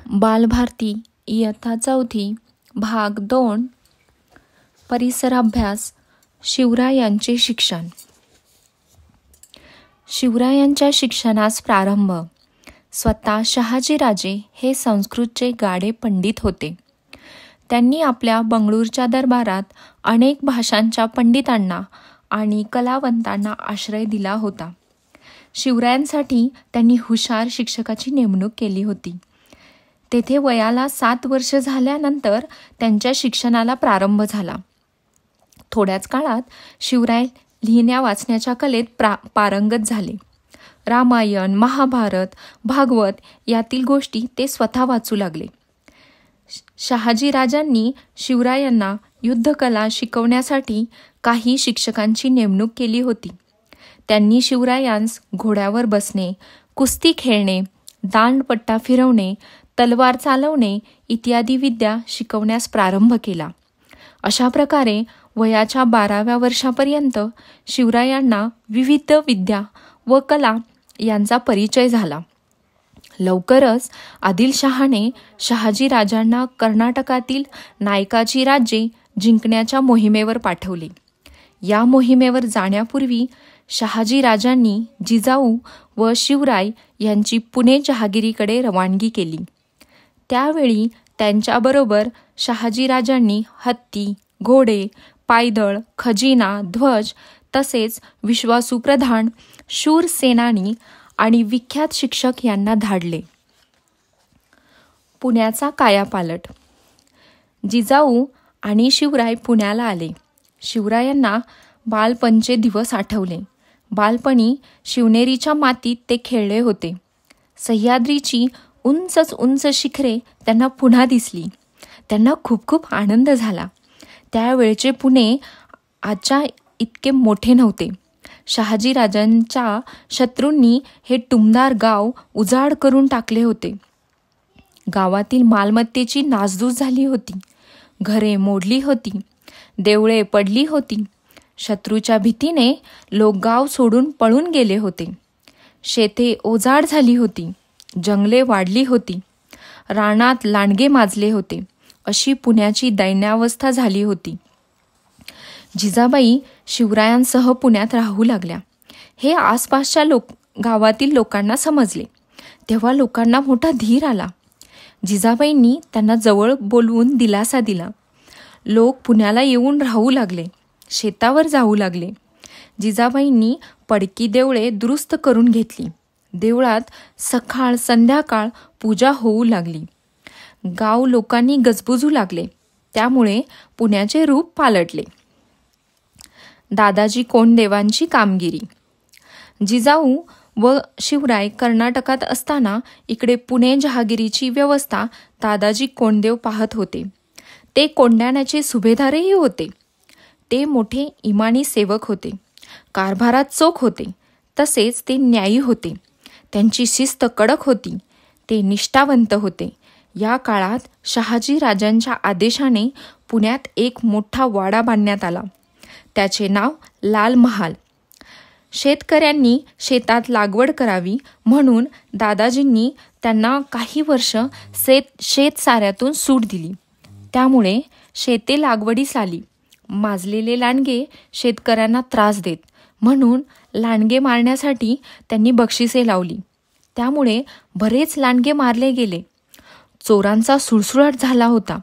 बालभारती इयत्ता 4 भाग 2 परिसराभ्यास शिवरायांचे शिक्षण. शिवरायांच्या शिक्षणास प्रारंभ. स्वतः शहाजीराजे हे संस्कृतचे गाढे पंडित होते. त्यांनी आपल्या बंगळूरच्या दरबारात अनेक भाषांच्या पंडितांना आणि कलावंतांना आश्रय दिला होता. शिवरायांसाठी त्यांनी हुशार शिक्षकाची नेमणूक केली होती. तेथे वयाला 7 वर्ष झाल्यानंतर त्यांच्या शिक्षणाला प्रारंभ झाला. थोड्याच काळात शिवराय लिहिण्या वाचण्याच्या कलेत पारंगत झाले. रामायण, महाभारत, भागवत यातील गोष्टी ते स्वतः वाचू लागले. शहाजीराजांनी शिवरायांना युद्धकला शिकवण्यासाठी काही शिक्षकांची नेमणूक केली होती. त्यांनी शिवरायांस घोड्यावर बसणे, कुस्ती खेळणे, दांडपट्टा फिरवणे, तलवार चालवणे इत्यादी विद्या शिकवण्यास प्रारंभ केला. अशा प्रकारे वयाच्या 12व्या वर्षापर्यंत शिवरायांना विविध विद्या व कला यांचा परिचय झाला. लवकरच आदिलशहाने शहाजीराजांना कर्नाटकातील नायकाची राज्ये जिंकण्याच्या मोहिमेवर पाठवले. या मोहिमेवर जाण्यापूर्वी शहाजीराजांनी जिजाऊ व शिवराय यांची पुणे जहागिरीकडे रवानगी केली. त्यावेळी त्यांच्याबरोबर शहाजीराजांनी हत्ती, घोडे, पायदळ, खजिना, ध्वज तसेच विश्वासू प्रधान, शूर सेनानी आणि विख्यात शिक्षक यांना धाडले. पुण्याचा कायापालट. जिजाऊ आणि शिवराय पुण्याला आले. शिवरायांना बालपणचे दिवस आठवले. बालपणी शिवनेरीच्या मातीत ते खेळले होते. सह्याद्रीची उंच शिखरे त्यांना पुन्हा दिसली. त्यांना खूप खूप आनंद झाला. त्यावेळचे पुणे आजच्या इतके मोठे नव्हते. शहाजीराजांच्या शत्रूंनी हे टुमदार गाव उजाड करून टाकले होते. गावातील मालमत्तेची नासधूस झाली होती. घरे मोडली होती. देवळे पडली होती. शत्रूच्या भीतीने लोक गाव सोडून पळून गेले होते. शेते ओजाड झाली होती. जंगले वाढली होती. रानात लांडगे माजले होते. अशी पुण्याची दैन्यावस्था झाली होती. जिजाबाई शिवरायांसह पुण्यात राहू लागल्या. हे आसपासच्या गावातील लोकांना समजले. तेव्हा लोकांना मोठा धीर आला. जिजाबाईंनी त्यांना जवळ बोलवून दिलासा दिला. लोक पुण्याला येऊन राहू लागले. शेतावर जाऊ लागले. जिजाबाईंनी पडकी देवळे दुरुस्त करून घेतली. देवळात सकाळ संध्याकाळ पूजा होऊ लागली. गाव लोकांनी गजबजू लागले. त्यामुळे पुण्याचे रूप पालटले. दादाजी कोंडदेवांची कामगिरी. जिजाऊ व शिवराय कर्नाटकात असताना इकडे पुणे जहागिरीची व्यवस्था दादाजी कोंडदेव पाहत होते. ते कोंढाण्याचे सुभेदारही होते. ते मोठे इमानी सेवक होते. कारभारात चोख होते. तसेच ते न्यायी होते. त्यांची शिस्त कडक होती. ते निष्ठावंत होते. या काळात शहाजीराजांच्या आदेशाने पुण्यात एक मोठा वाडा बांधण्यात आला. त्याचे नाव लाल महाल. शेतकऱ्यांनी शेतात लागवड करावी म्हणून दादाजींनी त्यांना काही वर्ष शेतसाऱ्यातून सूट दिली. त्यामुळे शेते लागवडीस आली. माजलेले लांडगे शेतकऱ्यांना त्रास देत म्हणून लांडगे मारण्यासाठी त्यांनी बक्षिसे लावली. त्यामुळे बरेच लांडगे मारले गेले. चोरांचा सुळसुळाट झाला होता.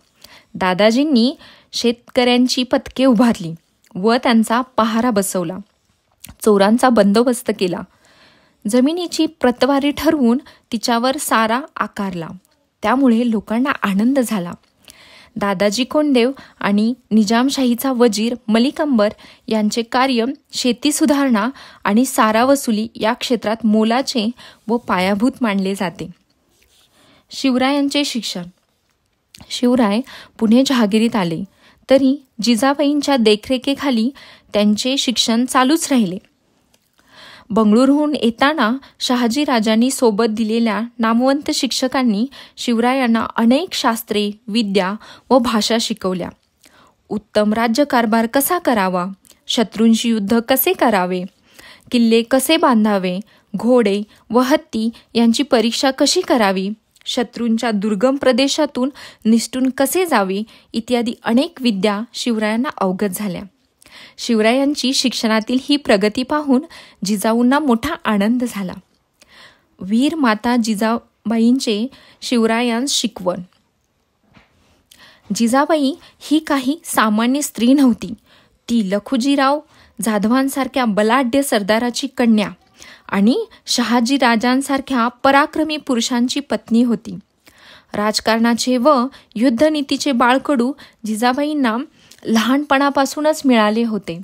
दादाजींनी शेतकऱ्यांची पथके उभारली व त्यांचा पहारा बसवला. चोरांचा बंदोबस्त केला. जमिनीची प्रतवारी ठरवून तिच्यावर सारा आकारला. त्यामुळे लोकांना आनंद झाला. दादाजी कोंडदेव आणि निजामशाहीचा वजीर मलिक अंबर यांचे कार्य शेती सुधारणा आणि सारा वसुली या क्षेत्रात मोलाचे व पायाभूत मानले जाते. शिवरायांचे शिक्षण. शिवराय पुणे जहागिरीत आले तरी जिजाबाईंच्या देखरेखीखाली त्यांचे शिक्षण चालूच राहिले. बंगळूरहून येताना शहाजीराजांनी सोबत दिलेल्या नामवंत शिक्षकांनी शिवरायांना अनेक शास्त्रे, विद्या व भाषा शिकवल्या. उत्तम राज्यकारभार कसा करावा, शत्रूंशी युद्ध कसे करावे, किल्ले कसे बांधावे, घोडे व हत्ती यांची परीक्षा कशी करावी, शत्रूंच्या दुर्गम प्रदेशातून निसटून कसे जावे इत्यादी अनेक विद्या शिवरायांना अवगत झाल्या. शिवरायांची शिक्षणातील ही प्रगती पाहून जिजाऊंना मोठा आनंद झाला. वीर माता जिजाबाईंचे शिवरायांस शिकवण. जिजाबाई ही काही सामान्य स्त्री नव्हती. ती लखुजीराव जाधवांसारख्या बलाढ्य सरदाराची कन्या आणि शहाजी राजांसारख्या पराक्रमी पुरुषांची पत्नी होती. राजकारणाचे व युद्धनीतीचे बाळकडू जिजाबाईंना लहानपणापासूनच मिळाले होते.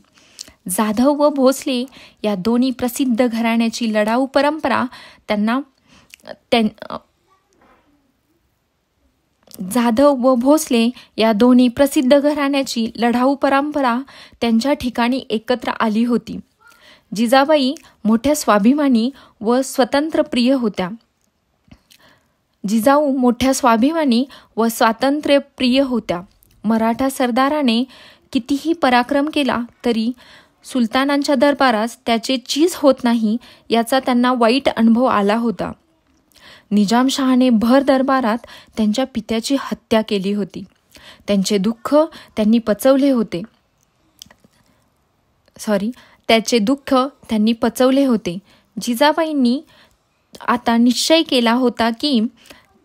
जाधव व भोसले या दोन्ही प्रसिद्ध घराण्याची लढाऊ परंपरा त्यांच्या ठिकाणी एकत्र आली होती. जिजाबाई मोठ्या स्वाभिमानी व स्वातंत्र्यप्रिय होत्या. मराठा सरदाराने कितीही पराक्रम केला तरी सुलतानांच्या दरबारात त्याचे चीज होत नाही याचा त्यांना वाईट अनुभव आला होता. निजामशहाने भर दरबारात त्यांच्या पित्याची हत्या केली होती. त्याचे दुःख त्यांनी पचवले होते. जिजाबाईंनी आता निश्चय केला होता की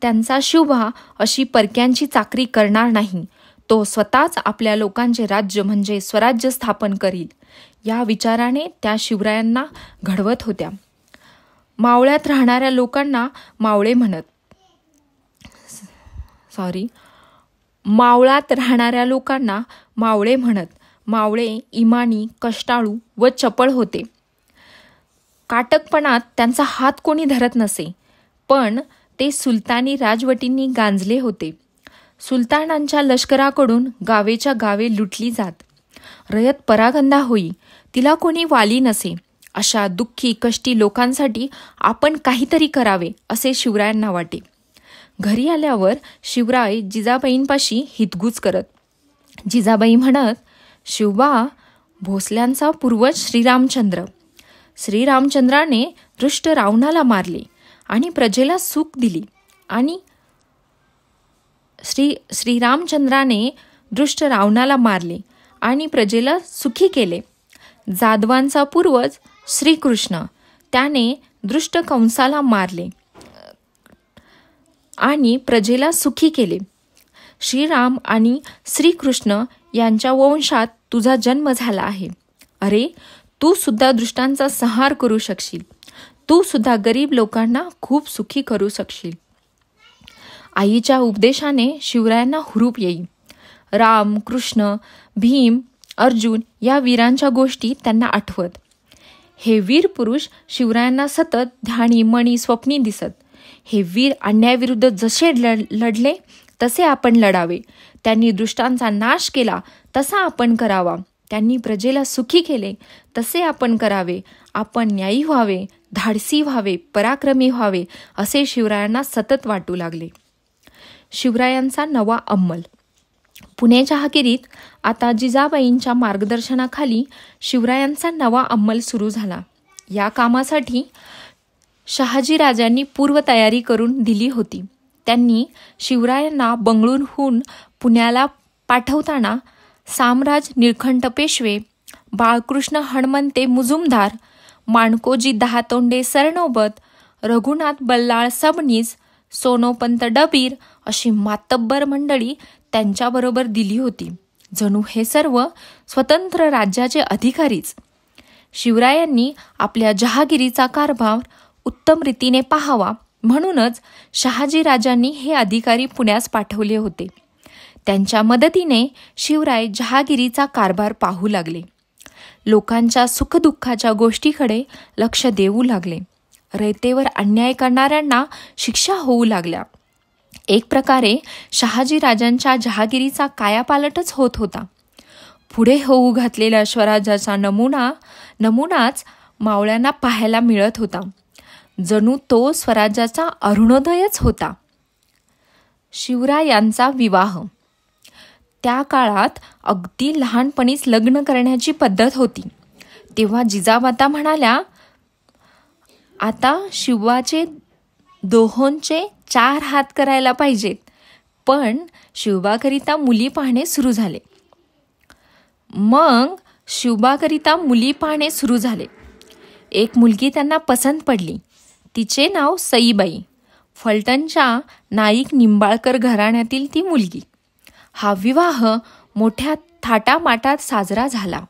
त्यांचा शिवबा अशी परक्यांची चाकरी करणार नाही. तो स्वतःच आपल्या लोकांचे राज्य म्हणजे स्वराज्य स्थापन करील. या विचाराने त्या शिवरायांना घडवत होत्या. मावळ्यात राहणाऱ्या लोकांना मावळे म्हणत. मावळे इमानी, कष्टाळू व चपळ होते. काटकपणात त्यांचा हात कोणी धरत नसे. पण ते सुलतानी राजवटींनी गांजले होते. सुलतानांच्या लष्कराकडून गावेच्या गावे लुटली जात. रयत परागंदा होई, तिला कोणी वाली नसे. अशा दुःखी कष्टी लोकांसाठी आपण काहीतरी करावे असे शिवरायांना वाटे. घरी आल्यावर शिवराय जिजाबाईंपाशी हितगुज करत. जिजाबाई म्हणत, शिवबा, भोसल्यांचा पूर्वज श्रीरामचंद्राने दृष्ट रावणाला मारले आणि प्रजेला सुख दिली आणि श्रीरामचंद्राने दृष्ट रावणाला मारले आणि प्रजेला सुखी केले. जाधवांचा पूर्वज श्रीकृष्ण, त्याने दृष्ट कंसाला मारले आणि प्रजेला सुखी केले. श्रीराम आणि श्रीकृष्ण यांच्या वंशात तुझा जन्म झाला आहे. अरे, तू सुद्धा दृष्टांचा संहार करू शकशील. तू सुद्धा गरीब लोकांना खूप सुखी करू शकशील. आईच्या उपदेशाने शिवरायांना हुरूप येई. राम, कृष्ण, भीम, अर्जुन या वीरांच्या गोष्टी त्यांना आठवत. हे वीर पुरुष शिवरायांना सतत ध्यानी मणी स्वप्नी दिसत. हे वीर अन्यायाविरुद्ध जसे लढले तसे आपण लढावे. त्यांनी दुष्टांचा नाश केला तसा आपण करावा. त्यांनी प्रजेला सुखी केले तसे आपण करावे. आपण न्यायी व्हावे, धाडसी व्हावे, पराक्रमी व्हावे असे शिवरायांना सतत वाटू लागले. शिवरायांचा नवा अंमल. पुणे जहागिरीत आता जिजाबाईंच्या मार्गदर्शनाखाली शिवरायांचा नवा अंमल सुरू झाला. या कामासाठी शहाजीराजांनी पूर्वतयारी करून दिली होती. त्यांनी शिवरायांना बंगळूरहून पुण्याला पाठवताना सामराज निळकंठ पेशवे, बाळकृष्ण हणमंते मुजुमदार, माणकोजी दहातोंडे सरनोबत, रघुनाथ बल्लाळ सबनीस, सोनोपंत डबीर अशी मातब्बर मंडळी त्यांच्याबरोबर दिली होती. जणू हे सर्व स्वतंत्र राज्याचे अधिकारीच. शिवरायांनी आपल्या जहागिरीचा कारभार उत्तम रीतीने पाहावा म्हणूनच शहाजीराजांनी हे अधिकारी पुण्यास पाठवले होते. त्यांच्या मदतीने शिवराय जहागिरीचा कारभार पाहू लागले. लोकांच्या सुखदुःखाच्या गोष्टीकडे लक्ष देऊ लागले. रयतेवर अन्याय करणाऱ्यांना शिक्षा होऊ लागल्या. एक प्रकारे शहाजीराजांच्या जहागिरीचा कायापालटच होत होता. पुढे होऊ घातलेल्या स्वराज्याचा नमुनाच मावळ्यांना पाहायला मिळत होता. जणू तो स्वराज्याचा अरुणोदयच होता. शिवरायांचा विवाह. त्या काळात अगदी लहानपणीच लग्न करण्याची पद्धत होती. तेव्हा जिजामाता म्हणाल्या, आता शिवबाचे दोहोंचे 4 हात करायला पाहिजेत. पण शिवबाकरिता मुली पाहणे सुरू झाले. मग शिवबाकरिता मुली पाहणे सुरू झाले. एक मुलगी त्यांना पसंत पडली. तिचे नाव सईबाई. फलटणच्या नाईक निंबाळकर घराण्यातील ती मुलगी. हा विवाह मोठ्या थाटामाटात साजरा झाला.